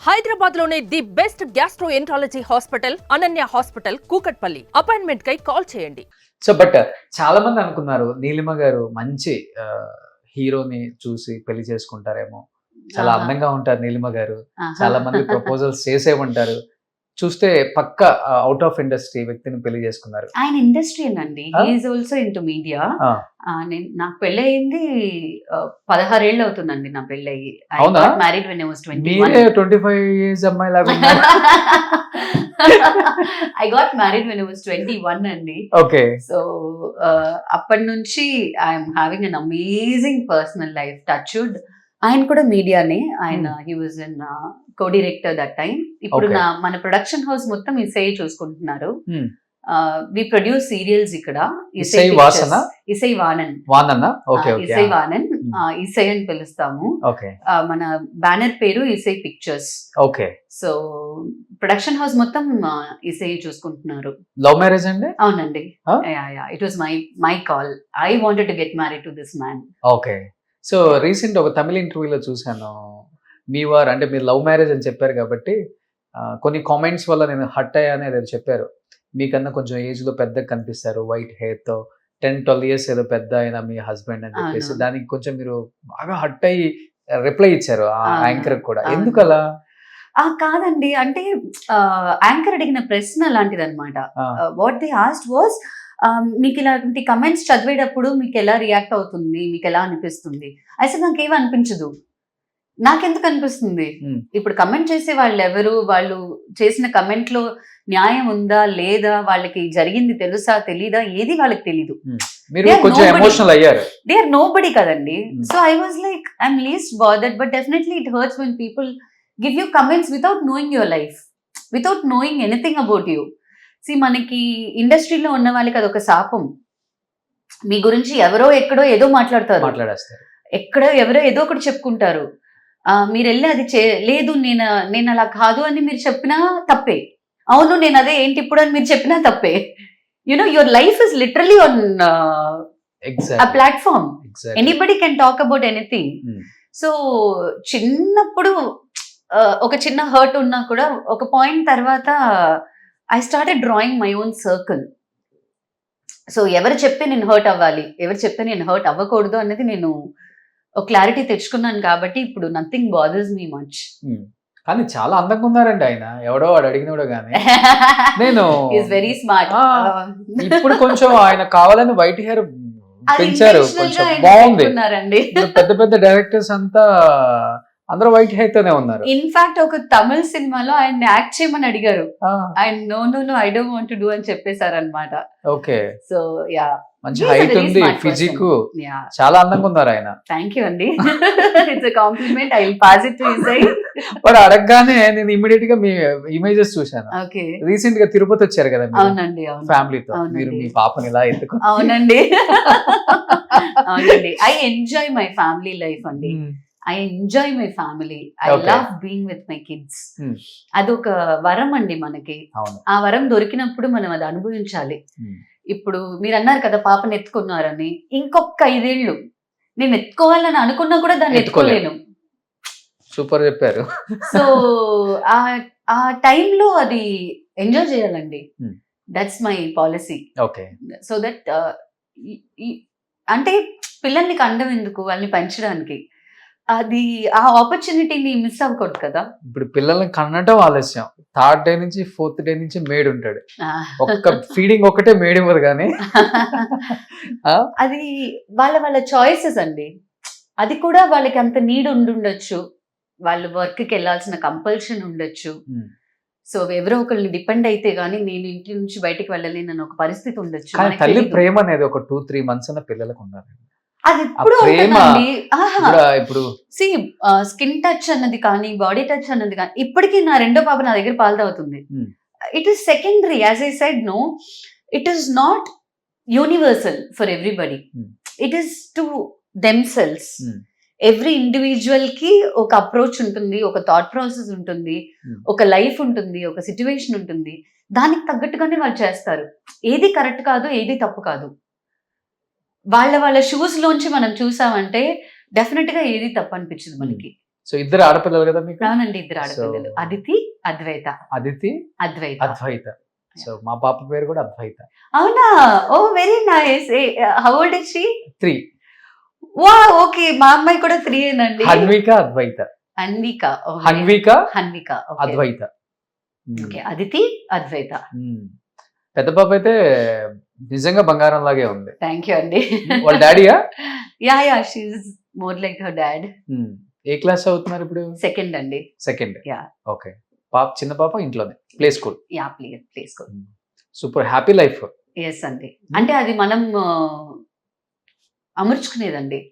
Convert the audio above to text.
హైదరాబాద్ లోనే the best gastroenterology hospital Ananya hospital Kukatpally. Appointment కై call చేయండి. సో బట్ చాలా మంది అనుకున్నారు నీలిమ గారు మంచి హీరోని చూసి పెళ్లి చేసుకుంటారేమో, చాలా అందంగా ఉంటారు నీలిమ గారు, చాలా మంది ప్రపోజల్స్ చేసే ఉంటారు, చూస్తే పక్క అవుట్ ఆఫ్ ఇండస్ట్రీ వ్యక్తిని పెళ్లి చేసుకున్నారు. ఆయన ఇండస్ట్రీ అండి, హీఈస్ ఆల్సో ఇంటూ మీడియా. నాకు పెళ్లి అయింది 16 ఏళ్ళు అవుతుందండి నా పెళ్లి అయ్యి. Married when I was 21. 25 years అమ్మాయి లాగా ఉన్నారు. I got married when I was 21 అండి. ఓకే. సో అప్పటి నుంచి I'm having an amazing personal life. Touch wood ఆయన కూడా మీడియానే. ఆయన he was in co-director that time. ఇప్పుడు మన ప్రొడక్షన్ హౌస్ మొత్తం ఇసై చూసుకుంటున్నారు. వి ప్రొడ్యూస్ సీరియల్స్ ఇక్కడ. ఇసై వానన్, ఇసై వానన్, ఇసై అని పిలుస్తాము. మన బ్యానర్ పేరు Isai pictures. Okay. So production house మొత్తం ఇసై చూసుకుంటున్నారు. లవ్ మ్యారేజ్ అండి? అవునండి. It was my call. I wanted to get married to this man. Okay. So recent ఒక తమిళ ఇంటర్వ్యూలో చూశాను, మీ వారు అంటే మీరు లవ్ మ్యారేజ్ అని చెప్పారు కాబట్టి కొన్ని కామెంట్స్ వల్ల నేను హర్ట్ అయ్యాను ఏదో చెప్పారు. మీకన్నా కొంచెం ఏజ్ లో పెద్దగా కనిపిస్తారు, వైట్ హెయిర్ తో, 10-12 years ఏదో పెద్ద అయినా మీ హస్బెండ్ అని చెప్పేసి దానికి కొంచెం మీరు బాగా హర్ట్ అయ్యి రిప్లై ఇచ్చారు ఆ యాంకర్ కూడా. ఎందుకు అలా? కాదండి, అంటే యాంకర్ అడిగిన ప్రశ్న అలాంటిది అనమాట. వాట్ దే ఆస్క్డ్ వాస్, మీకు ఇలాంటి కమెంట్స్ చదివేటప్పుడు మీకు ఎలా రియాక్ట్ అవుతుంది, మీకు ఎలా అనిపిస్తుంది? అసలు నాకేమీ అనిపించదు. నాకెందుకు అనిపిస్తుంది? ఇప్పుడు కమెంట్ చేసే వాళ్ళు ఎవరు, వాళ్ళు చేసిన కమెంట్ లో న్యాయం ఉందా లేదా, వాళ్ళకి జరిగింది తెలుసా తెలీదా, ఏది వాళ్ళకి తెలీదు. దే ఆర్ నోబడీ కదండి. So I was like I'm least bothered, but definitely it hurts when people give you comments without knowing your life, without knowing anything about you. మనకి ఇండస్ట్రీలో ఉన్న వాళ్ళకి అదొక శాపం. మీ గురించి ఎవరో ఎక్కడో ఏదో మాట్లాడతారు, ఎక్కడో ఎవరో ఏదో ఒకటి చెప్పుకుంటారు. మీరు వెళ్ళి అది లేదు నేను అలా కాదు అని మీరు చెప్పినా తప్పే. అవును నేను అదే ఏంటి ఇప్పుడు అని మీరు చెప్పినా తప్పే. You know your life is literally on a platform. Anybody can talk about anything. So చిన్నప్పుడు ఒక చిన్న హర్ట్ ఉన్నా కూడా ఒక పాయింట్ తర్వాత I started drawing my own circle. So ఎవరు చెప్తే నేను హర్ట్ అవ్వాలి, ఎవరు చెప్తే నేను హర్ట్ అవ్వకూడదు అనేది నేను ఒక క్లారిటీ తెచ్చుకున్నాను. కాబట్టి ఇప్పుడు నథింగ్ బాదర్స్ మీ మచ్. కానీ చాలా అందంగా ఉన్నారండి ఆయన. ఎవడో వాడు అడిగినోడో గానీ నేను ఈస్ వెరీ స్మార్ట్. ఇప్పుడు కొంచెం ఆయన కావాలని వైట్ హెయిర్ పెంచారు, కొంచెం బాగుంది. పెద్ద పెద్ద డైరెక్టర్స్ అంతా అందరూ వైట్ హెయిర్ తోనే ఉన్నారు. ఇన్ఫాక్ట్ ఒక తమిళ సినిమాలో ఆయన యాక్ట్ చేయమని అడిగారు. ఆయన no I don't want to do అని చెప్పేశారు అనమాట. ఓకే. సో యా, మంచి హైట్ ఉంది, ఫిజిక్, చాలా అందంగా ఉన్నారు ఆయన. థ్యాంక్ యూ అండి. It's a compliment. I will pass it to Isai. వాడు అడగగానే నేను ఇమిడియట్ గా మీ ఇమేజెస్ చూశాను. ఓకే. రీసెంట్ గా తిరుపతి వచ్చారు కదా అవునండి, ఫ్యామిలీతో. మీరు మీ పాపని ఇలా ఎత్తుకో. అవునండి అవునండి. I enjoy my family life అండి. I enjoy my family. I love being with my kids. అదొక వరం అండి మనకి. ఆ వరం దొరికినప్పుడు మనం అది అనుభవించాలి. ఇప్పుడు మీరు అన్నారు కదా పాపని ఎత్తుకున్నారని, ఇంకొక 5 ఏళ్ళు నేను ఎత్తుకోవాలని అనుకున్నా కూడా దాన్ని ఎత్తుకోలేను. సూపర్ చెప్పారు. సో ఆ టైంలో అది ఎంజాయ్ చేయాలండి. That's my policy. So that అంటే పిల్లల్ని కండం ఎందుకు, వాళ్ళని పెంచడానికి. అది ఆ ఆపర్చునిటీని మిస్ అవ్వకూడదు కదా. ఇప్పుడు పిల్లల్ని కనడం ఆలస్యం. 3rd day నుంచి 4th day నుంచి మేడ్ ఉంటాడు. ఒక్క ఫీడింగ్ ఒకటే మేడ్ ఇవ్వదు కానీ అది వాళ్ళ చాయిసెస్ అండి. అది కూడా వాళ్ళకి అంత నీడ్ ఉండుండొచ్చు, వాళ్ళు వర్క్ కి వెళ్ళాల్సిన కంపల్షన్ ఉండొచ్చు. సో ఎవరో ఒకరిని డిపెండ్ అయితే గానీ నేను ఇంటి నుంచి బయటికి వెళ్ళలేను అన్న ఒక పరిస్థితి ఉండొచ్చు. తల్లి ప్రేమ అనేది ఒక 2-3 months అన్న పిల్లలకు ఉండాలి. అది ఇప్పుడు స్కిన్ టచ్ అన్నది కానీ బాడీ టచ్ అన్నది కానీ ఇప్పటికీ నా రెండో పాప నా దగ్గర పాలు తాగుతుంది. It is secondary. As I said no, it is not universal for everybody. It is to themselves. Every individual కి ఒక అప్రోచ్ ఉంటుంది, ఒక థాట్ ప్రాసెస్ ఉంటుంది, ఒక లైఫ్ ఉంటుంది, ఒక సిచ్యువేషన్ ఉంటుంది. దానికి తగ్గట్టుగానే వాళ్ళు చేస్తారు. ఏది కరెక్ట్ కాదు, ఏది తప్పు కాదు. వాళ్ళ షూస్ లోంచి మనం చూసామంటే డెఫినెట్ గా ఏది తప్పు అనిపించదు మనకి. సో ఇద్దరు ఆడపిల్లలు కదా మీకు? అవునండి, ఇద్దరు ఆడపిల్లలు. So- అదితి, అద్వైత. అదితి, అద్వైత. అద్వైత. సో మా పాప పేరు కూడా అద్వైత. అవునా? Oh very nice. How old is she? 3. Wow, okay, మా అమ్మాయి కూడా 3 ఏనండి. హన్విక, అద్వైత. హన్విక. హన్విక, హన్విక. అద్వైత. ఓకే, అదితి, అద్వైత. పెద్ద పాప అయితే నిజంగా బంగారం లాగే ఉంది. థ్యాంక్ యూ అండి. వాళ్ళ డాడీయా? Ya she's more like her dad. ఏ క్లాస్ చదువుతున్నారు ఇప్పుడు? సెకండ్ అండి. సెకండ్. Yeah. ఓకే. పాప, చిన్న పాప ఇంట్లోనే play school. Ya, play school. Super happy life. Yes అండి. అంటే అది మనం అమర్చుకునేదండి.